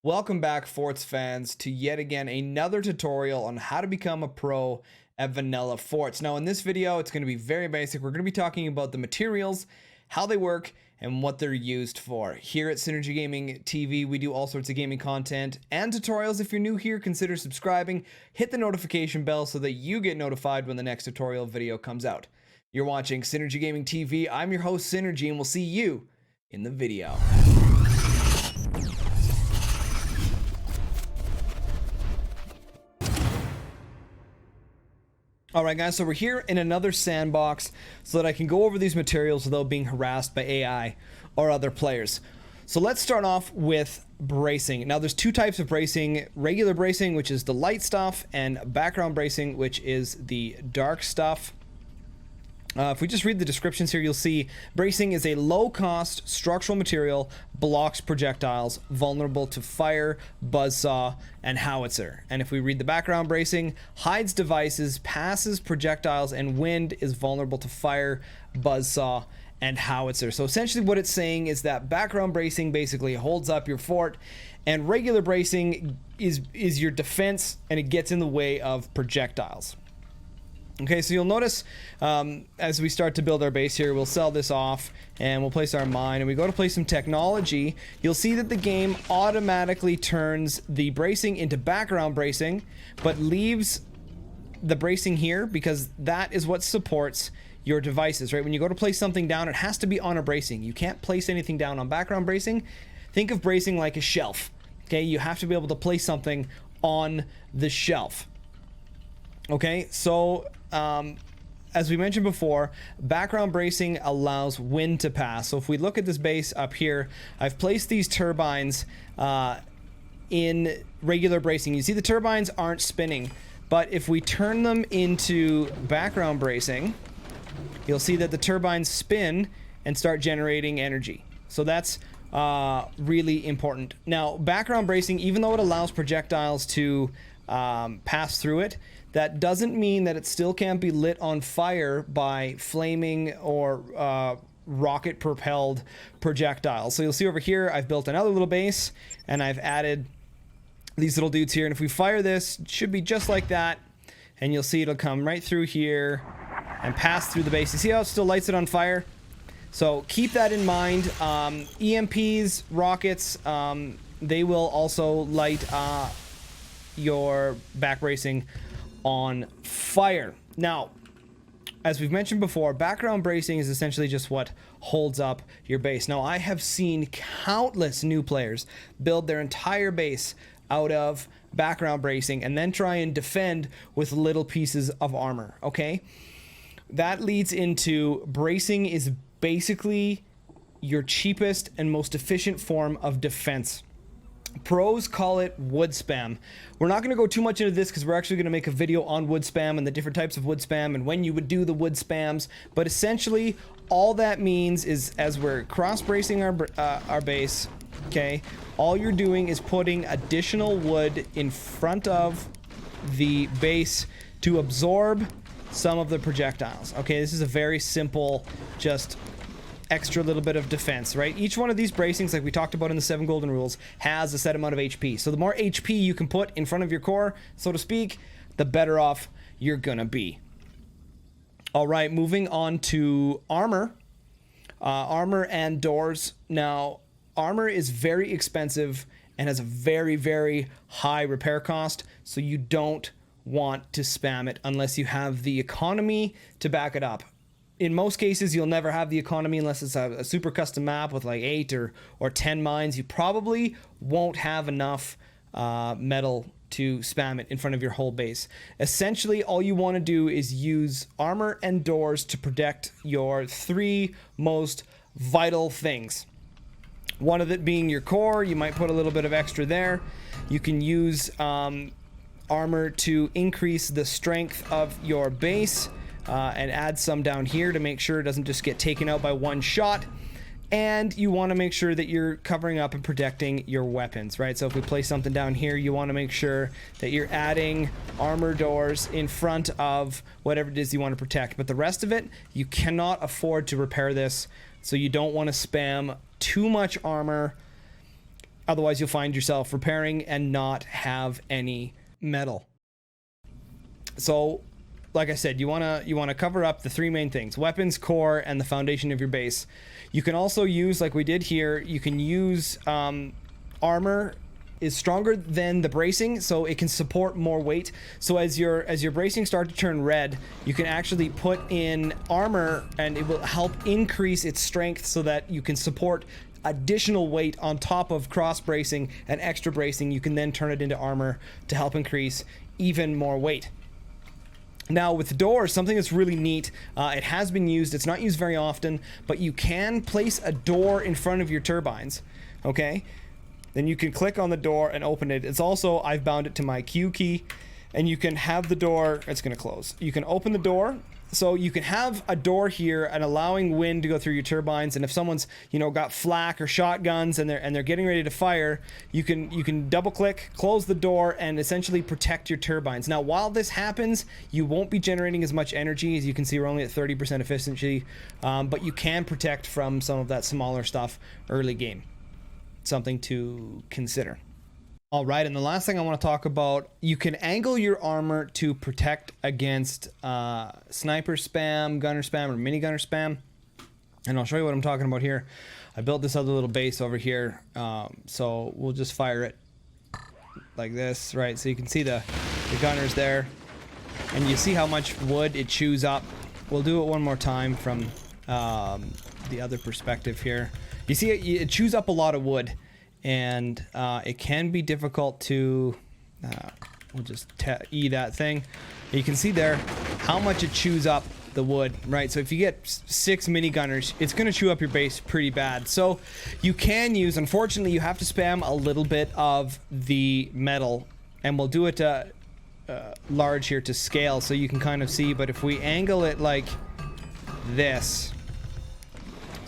Welcome back, Forts fans, to yet again another tutorial on how to become a pro at vanilla forts. Now in this video, it's going to be very basic. We're going to be talking about the materials, how they work, and what they're used for. Here at Synergy Gaming TV, we do all sorts of gaming content and tutorials. If you're new here, consider subscribing, hit the notification bell so that you get notified when the next tutorial video comes out. You're watching Synergy Gaming TV. I'm your host, Synergy, and we'll see you in the video. Alright guys, so we're here in another sandbox so that I can go over these materials without being harassed by AI or other players. So let's start off with bracing. Now there's two types of bracing: regular bracing, which is the light stuff, and background bracing, which is the dark stuff. If we just read the descriptions here, you'll see bracing is a low-cost structural material, blocks projectiles, vulnerable to fire, buzzsaw, and howitzer. And if we read the background bracing, hides devices, passes projectiles, and wind, is vulnerable to fire, buzzsaw, and howitzer. So essentially what it's saying is that background bracing basically holds up your fort, and regular bracing is your defense, and it gets in the way of projectiles. Okay, so you'll notice as we start to build our base here, we'll sell this off and we'll place our mine, and we go to place some technology. You'll see that the game automatically turns the bracing into background bracing, but leaves the bracing here because that is what supports your devices, right? When you go to place something down, it has to be on a bracing. You can't place anything down on background bracing. Think of bracing like a shelf, okay? You have to be able to place something on the shelf. Okay, so as we mentioned before, background bracing allows wind to pass. So if we look at this base up here, I've placed these turbines in regular bracing. You see the turbines aren't spinning, but if we turn them into background bracing, you'll see that the turbines spin and start generating energy. So that's really important. Now, background bracing, even though it allows projectiles to pass through it, that doesn't mean that it still can't be lit on fire by flaming or rocket propelled projectiles. So you'll see over here, I've built another little base and I've added these little dudes here. And if we fire this, it should be just like that. And you'll see it'll come right through here and pass through the base. You see how it still lights it on fire? So keep that in mind. EMPs, rockets, they will also light your back bracing on fire. Now, as we've mentioned before, background bracing is essentially just what holds up your base. Now, I have seen countless new players build their entire base out of background bracing and then try and defend with little pieces of armor, okay? That leads into bracing is basically your cheapest and most efficient form of defense. Pros call it wood spam. We're not going to go too much into this because we're actually going to make a video on wood spam and the different types of wood spam and when you would do the wood spams. But essentially, all that means is as we're cross bracing our base, okay, all you're doing is putting additional wood in front of the base to absorb some of the projectiles. Okay, this is a very simple, just extra little bit of defense, right? Each one of these bracings, like we talked about in the 7 golden rules, has a set amount of HP. So the more HP you can put in front of your core, so to speak, the better off you're gonna be. All right, moving on to armor. Armor and doors. Now, armor is very expensive and has a very, very high repair cost, so you don't want to spam it unless you have the economy to back it up. In most cases, you'll never have the economy unless it's a super custom map with like 8 or 10 mines. You probably won't have enough metal to spam it in front of your whole base. Essentially, all you want to do is use armor and doors to protect your 3 most vital things. One of it being your core. You might put a little bit of extra there. You can use armor to increase the strength of your base. And add some down here to make sure it doesn't just get taken out by one shot. And you want to make sure that you're covering up and protecting your weapons, right? So if we place something down here, you want to make sure that you're adding armor doors in front of whatever it is you want to protect. But the rest of it, you cannot afford to repair this. So you don't want to spam too much armor Otherwise, you'll find yourself repairing and not have any metal. So, like I said, you wanna cover up the three main things: weapons, core, and the foundation of your base. You can also use, like we did here, you can use armor is stronger than the bracing, so it can support more weight. So as your bracing start to turn red, you can actually put in armor and it will help increase its strength so that you can support additional weight on top of cross bracing and extra bracing. You can then turn it into armor to help increase even more weight. Now with doors, something that's really neat, it has been used, it's not used very often, but you can place a door in front of your turbines, okay? Then you can click on the door and open it. It's also, I've bound it to my Q key, and you can have the door, it's gonna close. You can open the door, so you can have a door here and allowing wind to go through your turbines, and if someone's, you know, got flak or shotguns and they're getting ready to fire, you can double click, close the door, and essentially protect your turbines. Now while this happens, you won't be generating as much energy. As you can see, we're only at 30% efficiency, but you can protect from some of that smaller stuff early game. Something to consider. All right, and the last thing I want to talk about, you can angle your armor to protect against sniper spam, gunner spam, or minigunner spam. And I'll show you what I'm talking about here. I built this other little base over here, so we'll just fire it like this, right? So you can see the gunners there, and you see how much wood it chews up. We'll do it one more time from the other perspective here. You see it chews up a lot of wood, and it can be difficult to we'll just E that thing. You can see there how much it chews up the wood, right? So if you get 6 minigunners, it's going to chew up your base pretty bad. So you can use, unfortunately, you have to spam a little bit of the metal, and we'll do it large here to scale so you can kind of see. But if we angle it like this,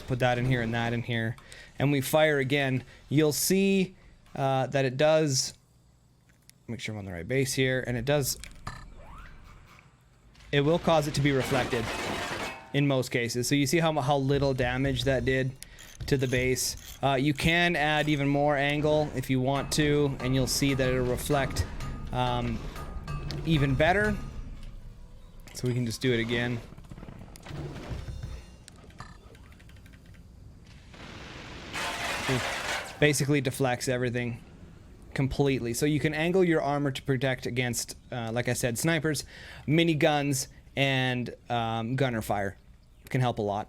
put that in here and that in here, and we fire again, you'll see that it does, make sure I'm on the right base here, and it will cause it to be reflected in most cases. So you see how little damage that did to the base. You can add even more angle if you want to, and you'll see that it'll reflect even better. So we can just do it again. Basically deflects everything completely. So you can angle your armor to protect against, like I said, snipers, miniguns, and gunner fire. Can help a lot.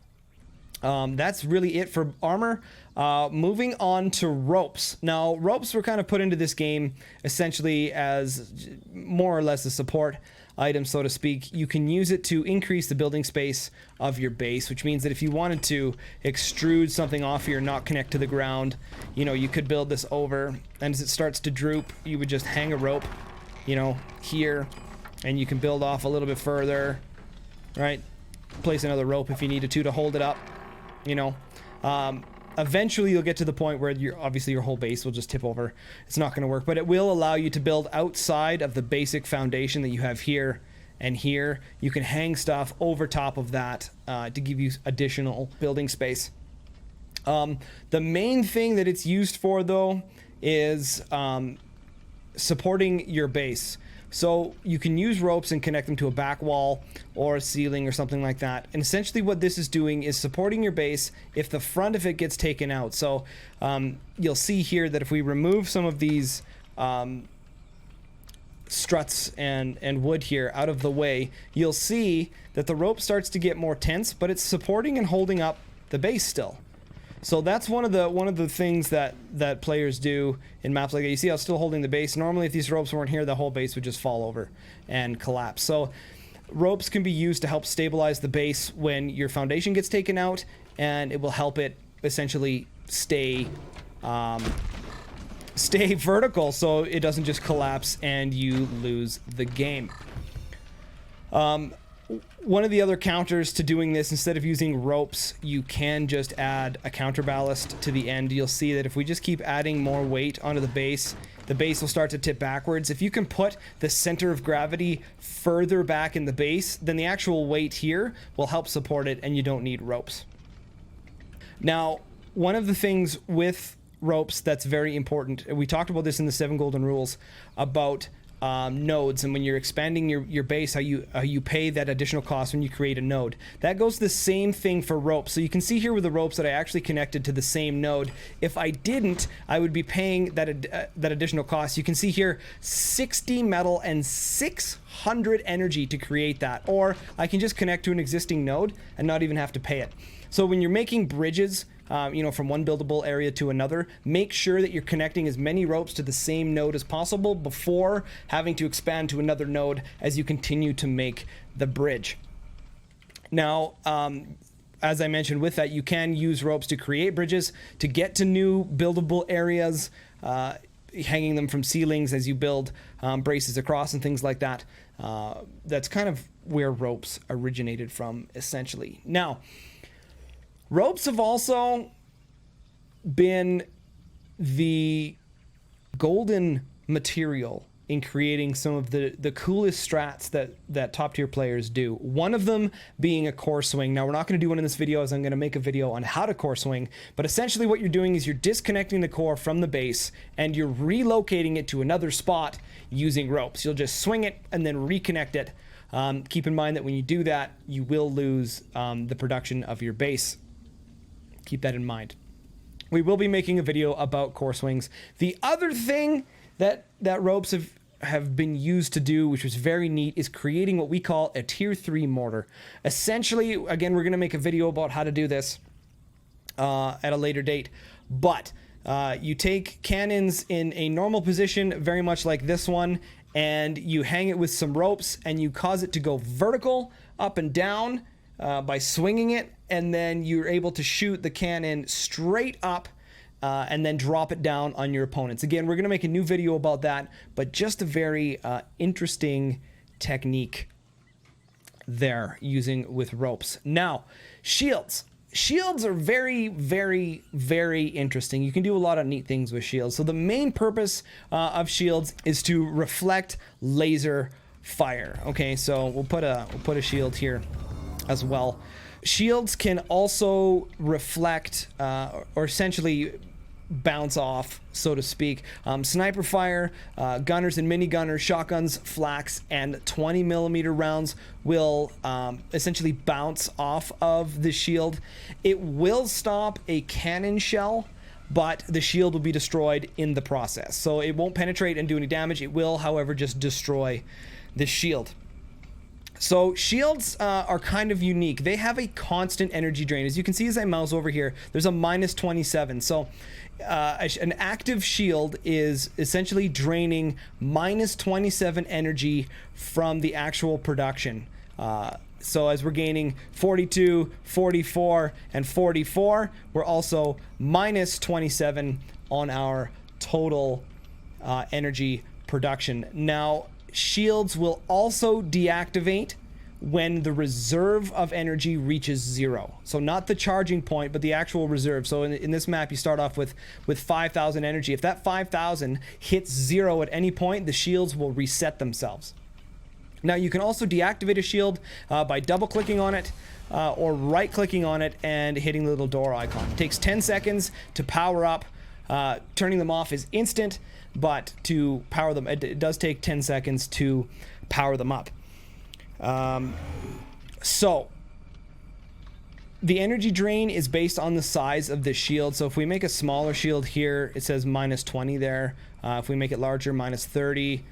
That's really it for armor. Moving on to ropes. Now, ropes were kind of put into this game essentially as more or less a support item, so to speak. You can use it to increase the building space of your base, which means that if you wanted to extrude something off here, not connect to the ground, you know, you could build this over, and as it starts to droop, you would just hang a rope, you know, here, and you can build off a little bit further, right? Place another rope if you needed to hold it up, you know. Eventually you'll get to the point where obviously your whole base will just tip over. It's not going to work, but it will allow you to build outside of the basic foundation that you have here and here. You can hang stuff over top of that to give you additional building space. The main thing that it's used for, though, is supporting your base. So you can use ropes and connect them to a back wall or a ceiling or something like that. And essentially what this is doing is supporting your base if the front of it gets taken out. So you'll see here that if we remove some of these struts and wood here out of the way, you'll see that the rope starts to get more tense, but it's supporting and holding up the base still. So that's one of the things that players do in maps like that. You see how it's still holding the base. Normally if these ropes weren't here, the whole base would just fall over and collapse. So ropes can be used to help stabilize the base when your foundation gets taken out, and it will help it essentially stay vertical so it doesn't just collapse and you lose the game. One of the other counters to doing this, instead of using ropes, you can just add a counter ballast to the end. You'll see that if we just keep adding more weight onto the base will start to tip backwards. If you can put the center of gravity further back in the base, then the actual weight here will help support it, and you don't need ropes. Now, one of the things with ropes that's very important. We talked about this in the 7 golden rules about nodes, and when you're expanding your base, how you pay that additional cost when you create a node. That goes the same thing for ropes. So you can see here with the ropes that I actually connected to the same node. If I didn't, I would be paying that additional cost. You can see here 60 metal and 600 energy to create that, or I can just connect to an existing node and not even have to pay it. So when you're making bridges, from one buildable area to another, make sure that you're connecting as many ropes to the same node as possible before having to expand to another node as you continue to make the bridge. Now, as I mentioned with that, you can use ropes to create bridges, to get to new buildable areas, hanging them from ceilings as you build braces across and things like that. That's kind of where ropes originated from, essentially. Now, ropes have also been the golden material in creating some of the coolest strats that top tier players do. One of them being a core swing. Now, we're not going to do one in this video, as I'm going to make a video on how to core swing, but essentially what you're doing is you're disconnecting the core from the base and you're relocating it to another spot using ropes. You'll just swing it and then reconnect it. Keep in mind that when you do that, you will lose the production of your base. Keep that in mind. We will be making a video about core swings. The other thing that ropes have been used to do, which was very neat, is creating what we call a tier 3 mortar. Essentially, again, we're going to make a video about how to do this at a later date, but you take cannons in a normal position, very much like this one, and you hang it with some ropes and you cause it to go vertical, up and down, by swinging it, and then you're able to shoot the cannon straight up and then drop it down on your opponents. Again, we're going to make a new video about that, but just a very interesting technique there using with ropes. Now, shields. Shields are very, very, very interesting. You can do a lot of neat things with shields. So the main purpose of shields is to reflect laser fire. Okay, so we'll put a shield here as well. Shields can also reflect or essentially bounce off, so to speak. Sniper fire, gunners and minigunners, shotguns, flaks, and 20 millimeter rounds will essentially bounce off of the shield. It will stop a cannon shell, but the shield will be destroyed in the process. So it won't penetrate and do any damage. It will, however, just destroy the shield. So shields are kind of unique. They have a constant energy drain. As you can see as I mouse over here, there's a minus 27. So an active shield is essentially draining minus 27 energy from the actual production. So as we're gaining 42, 44, and 44, we're also minus 27 on our total energy production. Now, shields will also deactivate when the reserve of energy reaches 0. So not the charging point, but the actual reserve. So in this map, you start off with 5,000 energy. If that 5,000 hits 0 at any point, the shields will reset themselves. Now, you can also deactivate a shield by double-clicking on it or right-clicking on it and hitting the little door icon. It takes 10 seconds to power up. Turning them off is instant, but to power them, it does take 10 seconds to power them up. So the energy drain is based on the size of the shield. So if we make a smaller shield here, it says minus 20 there. If we make it larger, minus 30.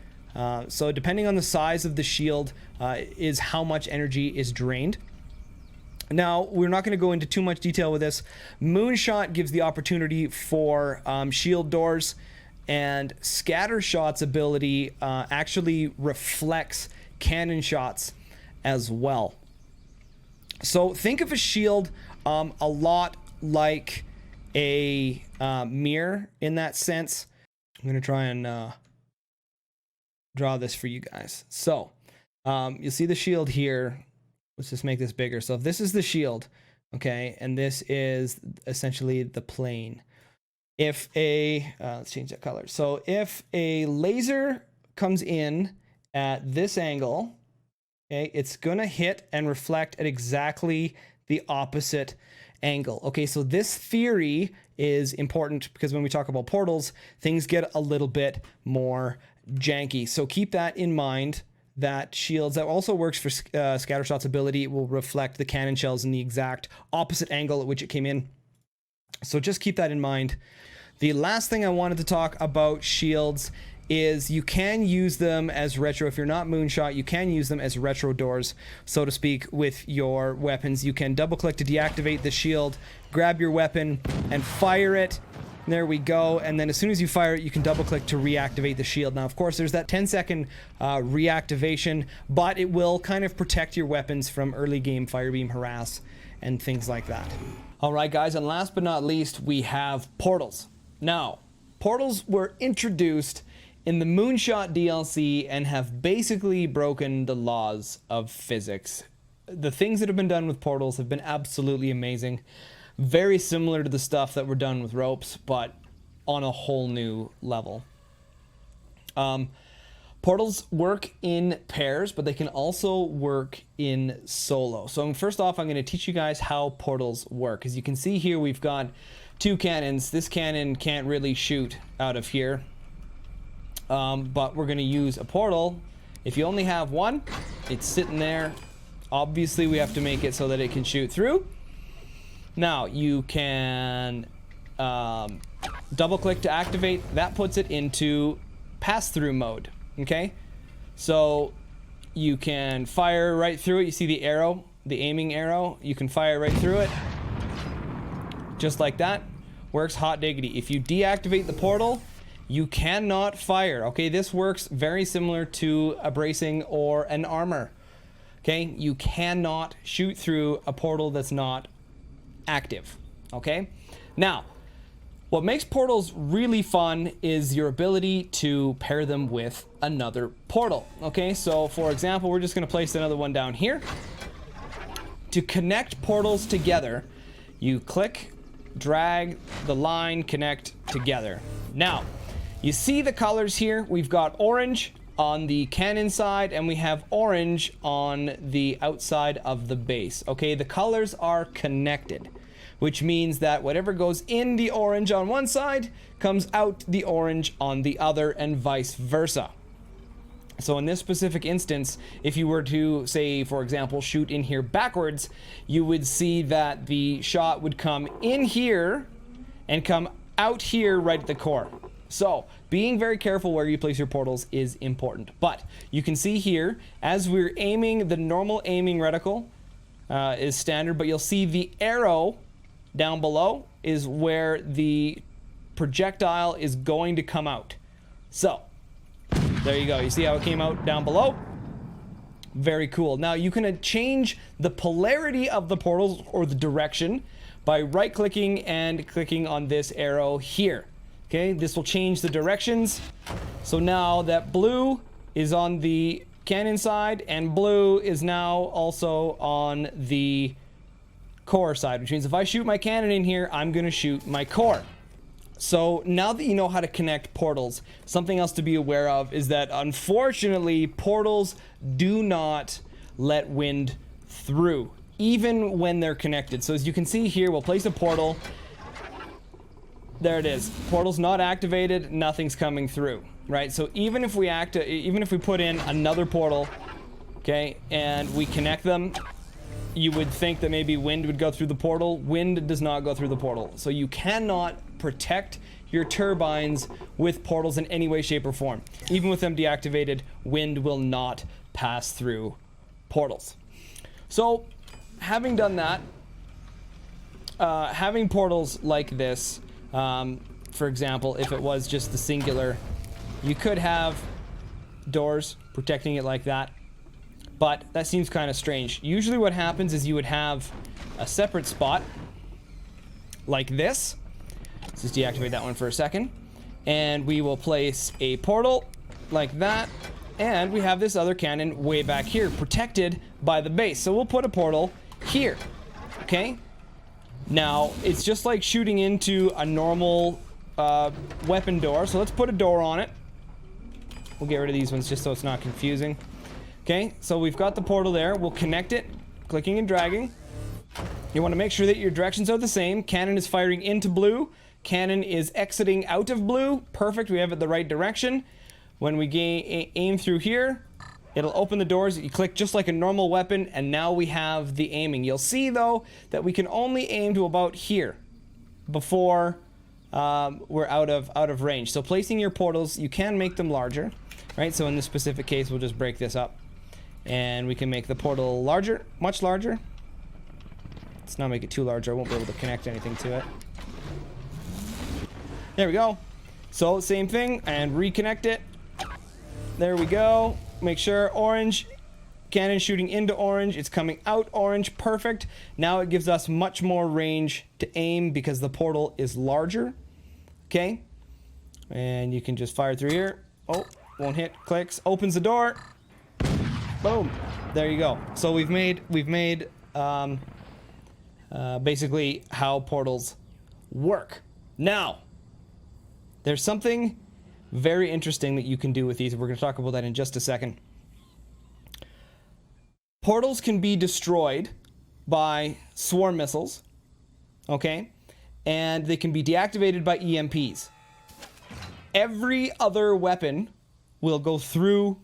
So depending on the size of the shield is how much energy is drained. Now, we're not going to go into too much detail with this. Moonshot gives the opportunity for shield doors, and Scatter Shot's ability actually reflects cannon shots as well. So think of a shield a lot like a mirror in that sense. I'm going to try and draw this for you guys. So you'll see the shield here. Let's just make this bigger. So if this is the shield, okay, and this is essentially the plane. If a, let's change that color. So if a laser comes in at this angle, okay, it's gonna hit and reflect at exactly the opposite angle. Okay, so this theory is important because when we talk about portals, things get a little bit more janky. So keep that in mind, that shields, that also works for Scattershot's ability. It will reflect the cannon shells in the exact opposite angle at which it came in. So just keep that in mind. The last thing I wanted to talk about shields is you can use them as retro. If you're not Moonshot, you can use them as retro doors, so to speak, with your weapons. You can double click to deactivate the shield, grab your weapon and fire it. There we go. And then as soon as you fire it, you can double click to reactivate the shield. Now, of course, there's that 10-second reactivation, but it will kind of protect your weapons from early game firebeam harass and things like that. All right, guys, and last but not least, we have portals. Now, portals were introduced in the Moonshot DLC and have basically broken the laws of physics. The things that have been done with portals have been absolutely amazing. Very similar to the stuff that were done with ropes, but on a whole new level. Portals work in pairs, but they can also work in solo. So first off, I'm going to teach you guys how portals work. As you can see here, we've got two cannons. This cannon can't really shoot out of here. But we're going to use a portal. If you only have one, it's sitting there. Obviously, we have to make it so that it can shoot through. Now, you can double click to activate. That puts it into pass-through mode. Okay? So you can fire right through it. You see the arrow, the aiming arrow. You can fire right through it. Just like that. Works hot diggity. If you deactivate the portal, you cannot fire. Okay, this works very similar to a bracing or an armor. Okay, you cannot shoot through a portal that's not active. Okay, now what makes portals really fun is your ability to pair them with another portal. Okay, so for example, we're just going to place another one down here. To connect portals together, you click, drag the line, connect together. Now, you see the colors here. We've got orange on the cannon side and we have orange on the outside of the base. Okay, the colors are connected, which means that whatever goes in the orange on one side comes out the orange on the other and vice versa. So in this specific instance, if you were to, say, for example, shoot in here backwards, you would see that the shot would come in here and come out here right at the core. So, being very careful where you place your portals is important. But you can see here, as we're aiming, the normal aiming reticle is standard, but you'll see the arrow down below is where the projectile is going to come out. So, there you go. You see how it came out down below? Very cool. Now, you can change the polarity of the portals or the direction by right-clicking and clicking on this arrow here. Okay, this will change the directions. So now that blue is on the cannon side and blue is now also on the core side, which means if I shoot my cannon in here, I'm going to shoot my core. So now that you know how to connect portals, something else to be aware of is that unfortunately portals do not let wind through, even when they're connected. So as you can see here, we'll place a portal. There it is. Portal's not activated, nothing's coming through, right? So even if we put in another portal, okay, and we connect them, you would think that maybe wind would go through the portal. Wind does not go through the portal. So you cannot protect your turbines with portals in any way, shape, or form. Even with them deactivated, wind will not pass through portals. So having done that, having portals like this, for example, if it was just the singular, you could have doors protecting it like that, but that seems kind of strange. Usually what happens is you would have a separate spot like this. Let's just deactivate that one for a second. And we will place a portal like that. And we have this other cannon way back here, protected by the base. So we'll put a portal here, okay? Now, it's just like shooting into a normal weapon door. So let's put a door on it. We'll get rid of these ones just so it's not confusing. Okay, so we've got the portal there. We'll connect it, clicking and dragging. You want to make sure that your directions are the same. Cannon is firing into blue. Cannon is exiting out of blue. Perfect, we have it the right direction. When we aim through here, it'll open the doors. You click just like a normal weapon, and now we have the aiming. You'll see, though, that we can only aim to about here before we're out of range. So placing your portals, you can make them larger, right? So in this specific case, we'll just break this up, and we can make the portal larger, much larger. Let's not make it too large, or I won't be able to connect anything to it. There we go. So same thing, and reconnect it. There we go. Make sure orange, cannon shooting into orange, it's coming out orange, perfect. Now it gives us much more range to aim because the portal is larger. Okay, and you can just fire through here. Oh, won't hit, clicks, opens the door. Boom, there you go. So we've made basically how portals work. Now, there's something very interesting that you can do with these. We're going to talk about that in just a second. Portals can be destroyed by swarm missiles, okay? And they can be deactivated by EMPs. Every other weapon will go through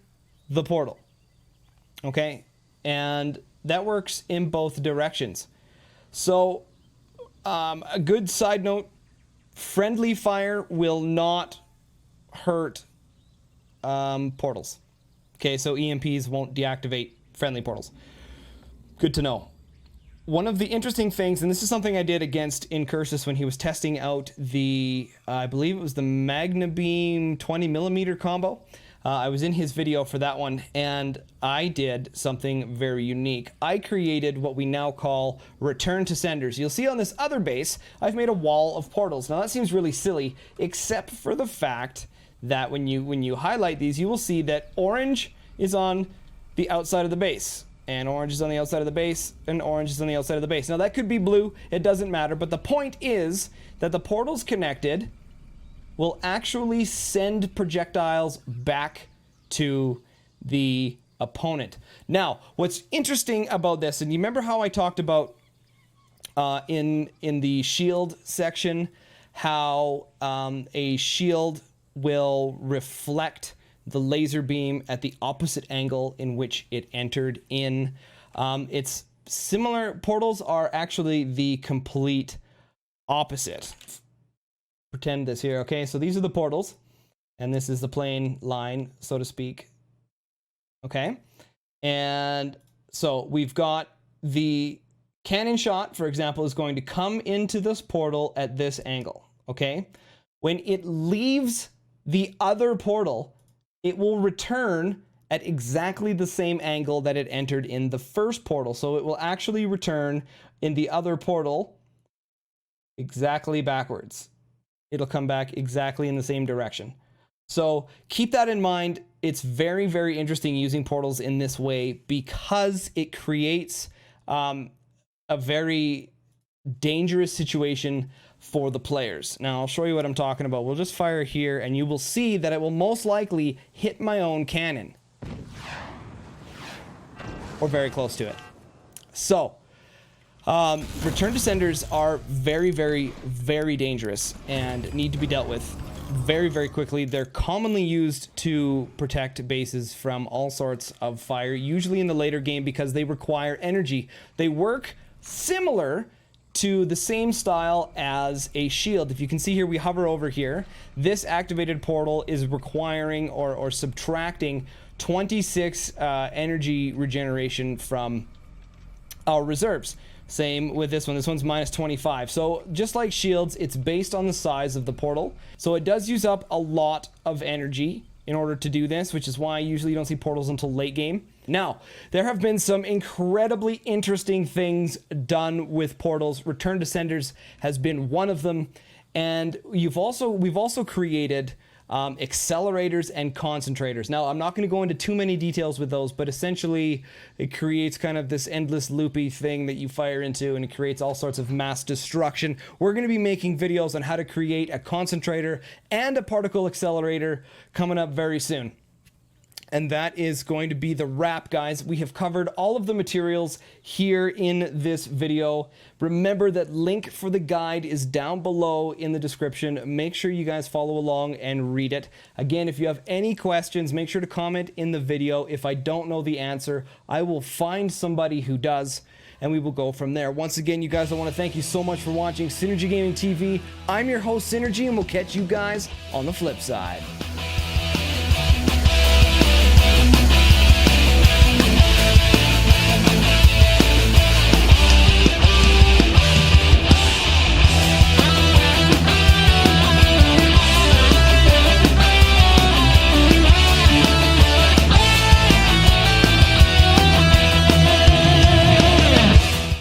the portal, okay? And that works in both directions. So, a good side note, friendly fire will not hurt portals. Okay, so EMPs won't deactivate friendly portals. Good to know. One of the interesting things, and this is something I did against Incursus when he was testing out the, I believe it was the Magna Beam 20mm combo. I was in his video for that one, and I did something very unique. I created what we now call return to senders. You'll see on this other base, I've made a wall of portals. Now that seems really silly, except for the fact that when you highlight these, you will see that orange is on the outside of the base, and orange is on the outside of the base, and orange is on the outside of the base. Now that could be blue, it doesn't matter, but the point is that the portals connected will actually send projectiles back to the opponent. Now, what's interesting about this, and you remember how I talked about in the shield section, how a shield will reflect the laser beam at the opposite angle in which it entered in. It's similar. Portals are actually the complete opposite. Pretend this here, okay? So these are the portals, and this is the plane line, so to speak. Okay? And so we've got the cannon shot, for example, is going to come into this portal at this angle, okay? When it leaves the other portal, it will return at exactly the same angle that it entered in the first portal. So it will actually return in the other portal exactly backwards. It'll come back exactly in the same direction. So keep that in mind. It's very, very interesting using portals in this way because it creates a very dangerous situation for the players. Now I'll show you what I'm talking about. We'll just fire here and you will see that it will most likely hit my own cannon. Or very close to it. So, return to senders are very, very, very dangerous and need to be dealt with very, very quickly. They're commonly used to protect bases from all sorts of fire, usually in the later game because they require energy. They work similar to the same style as a shield. If you can see here, we hover over here. This activated portal is requiring or subtracting 26 energy regeneration from our reserves. Same with this one. This one's minus 25. So just like shields, it's based on the size of the portal. So it does use up a lot of energy in order to do this, which is why usually you don't see portals until late game. Now, there have been some incredibly interesting things done with portals. Return to senders has been one of them. And we've also created accelerators and concentrators. Now, I'm not going to go into too many details with those, but essentially it creates kind of this endless loopy thing that you fire into, and it creates all sorts of mass destruction. We're going to be making videos on how to create a concentrator and a particle accelerator coming up very soon. and that is going to be the wrap, guys. We have covered all of the materials here in this video. Remember that link for the guide is down below in the description. Make sure you guys follow along and read it. Again, if you have any questions, make sure to comment in the video. If I don't know the answer, I will find somebody who does, and we will go from there. Once again, you guys, I want to thank you so much for watching Synergy Gaming TV. I'm your host, Synergy, and we'll catch you guys on the flip side.